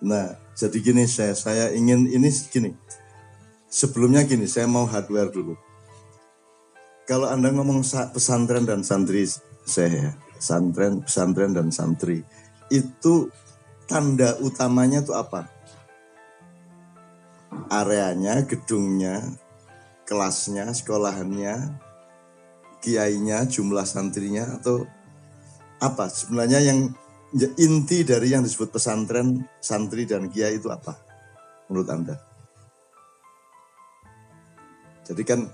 Nah, jadi gini saya ingin ini gini. Sebelumnya gini, saya mau hardware dulu. Kalau Anda ngomong pesantren dan santri saya, pesantren dan santri, itu tanda utamanya itu apa? Areanya, gedungnya, kelasnya, sekolahannya, kiainya, jumlah santrinya, atau apa? Sebenarnya yang inti dari yang disebut pesantren, santri, dan kiai itu apa? Menurut Anda? Jadi kan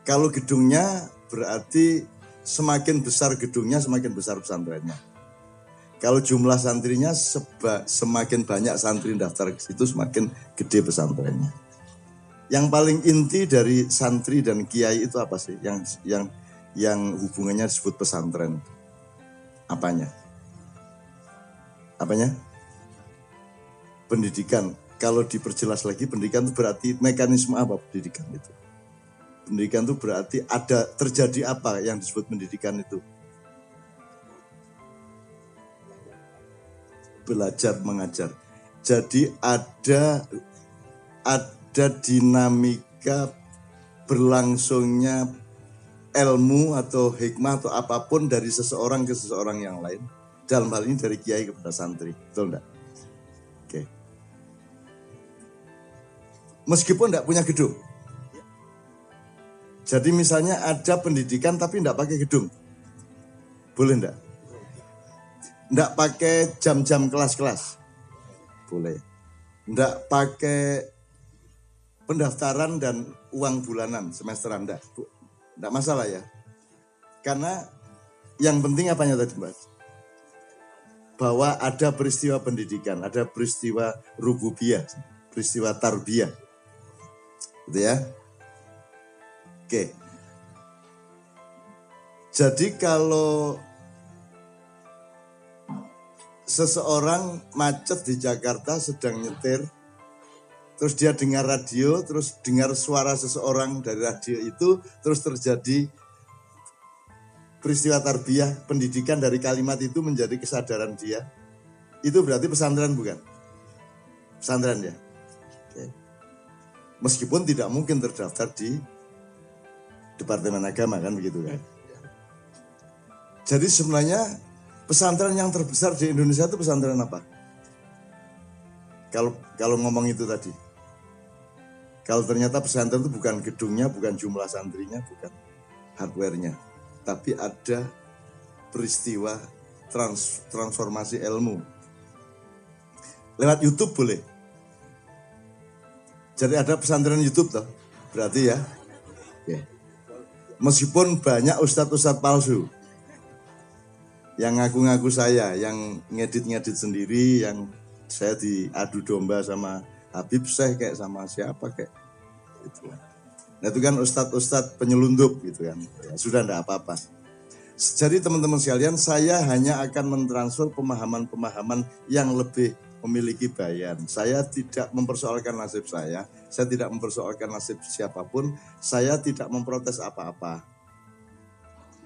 kalau gedungnya berarti semakin besar gedungnya semakin besar pesantrennya. Kalau jumlah santrinya semakin banyak santri daftar ke situ semakin gede pesantrennya. Yang paling inti dari santri dan kiai itu apa sih? Yang hubungannya disebut pesantren. Apanya? Apanya? Pendidikan. Kalau diperjelas lagi, pendidikan itu berarti mekanisme apa pendidikan itu? Pendidikan itu berarti ada terjadi apa yang disebut pendidikan itu? Belajar mengajar. Jadi ada dinamika berlangsungnya ilmu atau hikmah atau apapun dari seseorang ke seseorang yang lain. Dalam hal ini dari kiai kepada santri, betul enggak? Oke. Meskipun enggak punya gedung. Jadi misalnya ada pendidikan tapi enggak pakai gedung. Boleh enggak? Enggak pakai jam-jam kelas-kelas. Boleh. Enggak pakai pendaftaran dan uang bulanan semesteran, enggak masalah ya. Karena yang penting apanya tadi, Mbak? Bahwa ada peristiwa pendidikan, ada peristiwa rububiyah, peristiwa tarbiyah. Gitu ya. Oke. Jadi kalau seseorang macet di Jakarta sedang nyetir, terus dia dengar radio, terus dengar suara seseorang dari radio itu, terus terjadi peristiwa tarbiyah, pendidikan dari kalimat itu menjadi kesadaran dia. Itu berarti pesantren bukan? Pesantren ya. Oke. Meskipun tidak mungkin terdaftar di Departemen Agama kan begitu kan. Jadi sebenarnya pesantren yang terbesar di Indonesia itu pesantren apa? Kalau ngomong itu tadi. Kalau ternyata pesantren itu bukan gedungnya, bukan jumlah santrinya, bukan hardware-nya. Tapi ada peristiwa transformasi ilmu. Lewat YouTube boleh. Jadi ada pesantren YouTube toh. Berarti ya. Oke. Meskipun banyak ustadz-ustadz palsu. Yang ngaku-ngaku saya, yang ngedit-ngedit sendiri, yang saya diadu domba sama Habib Syekh kayak sama siapa kayak gitu. Nah itu kan ustadz-ustadz penyelundup gitu kan. Ya, sudah enggak apa-apa. Jadi teman-teman sekalian, saya hanya akan mentransfer pemahaman-pemahaman yang lebih memiliki bayan. Saya tidak mempersoalkan nasib saya tidak mempersoalkan nasib siapapun, saya tidak memprotes apa-apa.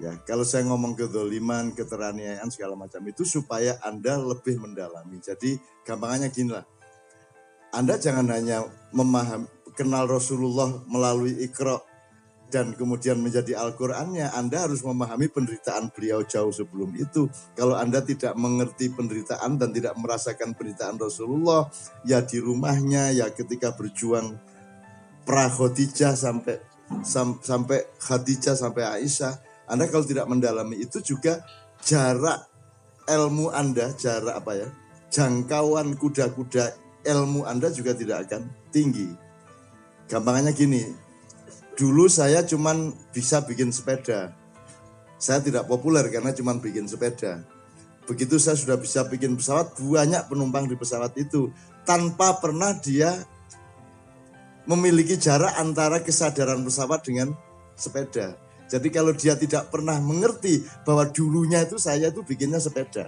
Ya, kalau saya ngomong kezaliman, keteraniayaan segala macam itu supaya Anda lebih mendalami. Jadi gampangannya gini lah. Anda jangan hanya kenal Rasulullah melalui Iqra dan kemudian menjadi Al-Qur'annya, Anda harus memahami penderitaan beliau jauh sebelum itu. Kalau Anda tidak mengerti penderitaan dan tidak merasakan penderitaan Rasulullah, ya di rumahnya, ya ketika berjuang pra Khadijah sampai Khadijah sampai Aisyah, Anda kalau tidak mendalami itu juga jarak ilmu Anda, jangkauan kuda-kuda ilmu Anda juga tidak akan tinggi. Gampangannya gini, dulu saya cuman bisa bikin sepeda. Saya tidak populer karena cuman bikin sepeda. Begitu saya sudah bisa bikin pesawat, banyak penumpang di pesawat itu. Tanpa pernah dia memiliki jarak antara kesadaran pesawat dengan sepeda. Jadi kalau dia tidak pernah mengerti bahwa dulunya itu saya itu bikinnya sepeda,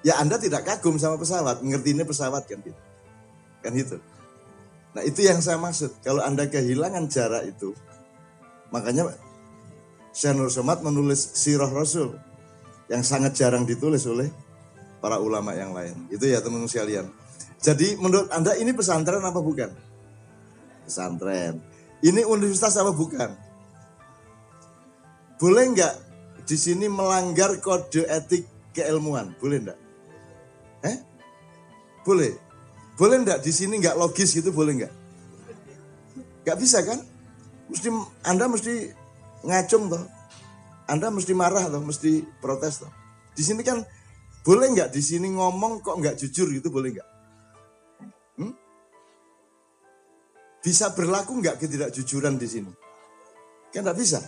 ya Anda tidak kagum sama pesawat, ngertinya pesawat kan gitu. Kan gitu. Nah itu yang saya maksud, kalau Anda kehilangan jarak itu, makanya Syekh Nur Somad menulis Sirah Rasul. yang sangat jarang ditulis oleh para ulama yang lain. Itu ya teman-teman sekalian. Jadi menurut Anda ini pesantren apa bukan? Pesantren. Ini universitas apa bukan? Boleh nggak di sini melanggar kode etik keilmuan? Boleh nggak? Boleh. Boleh nggak di sini nggak logis gitu? Boleh nggak? Nggak bisa kan? Anda mesti ngacung toh. Anda mesti marah toh, mesti protes toh. Di sini kan boleh nggak di sini ngomong kok nggak jujur gitu, boleh nggak? Bisa berlaku nggak ketidakjujuran di sini? Kan nggak bisa.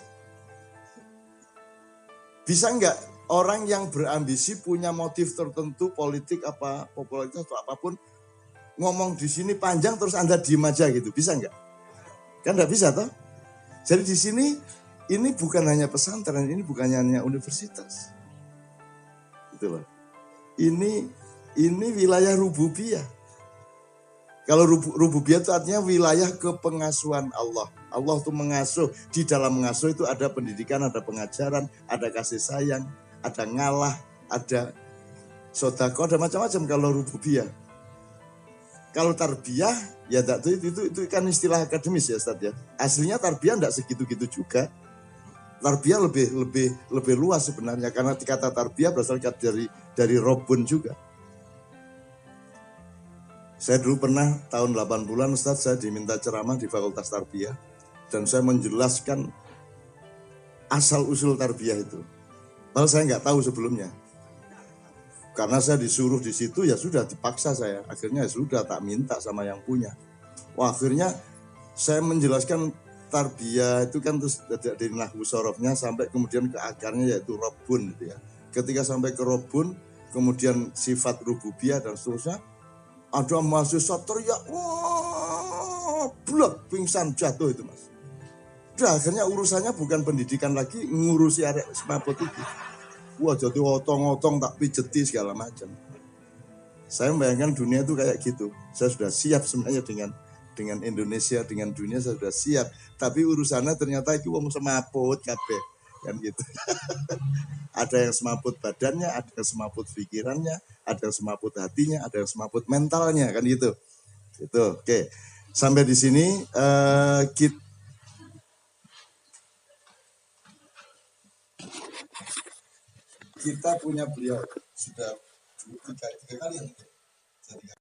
Bisa nggak orang yang berambisi punya motif tertentu politik apa popularitas atau apapun ngomong di sini panjang terus Anda diem aja gitu, bisa nggak? Kan nggak bisa toh. Jadi di sini ini bukan hanya pesantren, ini bukan hanya universitas. Gitu loh. Ini wilayah rububiyah. Kalau rububiyah itu artinya wilayah kepengasuhan Allah. Allah itu mengasuh. Di dalam mengasuh itu ada pendidikan, ada pengajaran, ada kasih sayang, ada ngalah, ada sodako, ada macam-macam kalau rububiyah. Kalau tarbiyah, ya itu kan istilah akademis ya Ustaz ya. Aslinya tarbiyah enggak segitu-gitu juga. Tarbiyah lebih luas sebenarnya karena kata tarbiyah berasal dari robun juga. Saya dulu pernah tahun 80-an Ustaz, saya diminta ceramah di Fakultas Tarbiyah dan saya menjelaskan asal usul tarbiyah itu. Padahal saya nggak tahu sebelumnya. Karena saya disuruh di situ ya sudah dipaksa saya. Akhirnya ya sudah tak minta sama yang punya. Wah, akhirnya saya menjelaskan tarbiyah itu kan terus dari nahwu sorofnya sampai kemudian ke akarnya yaitu robun gitu ya. Ketika sampai ke robun, kemudian sifat rububiyah dan seterusnya, ada mahasiswa teriak, wah, blok pingsan jatuh itu mas. Udah akhirnya urusannya bukan pendidikan lagi, ngurusi arek semaput itu. Wah jadi otong-otong tak pijeti segala macam. Saya membayangkan dunia itu kayak gitu. Saya sudah siap sebenarnya dengan Indonesia, dengan dunia saya sudah siap. Tapi urusannya ternyata itu wong semaput kabeh kan gitu. Ada yang semaput badannya, ada yang semaput pikirannya, ada yang semaput hatinya, ada yang semaput mentalnya kan gitu. Itu oke. Sampai di sini kita punya beliau sudah tiga kali ya.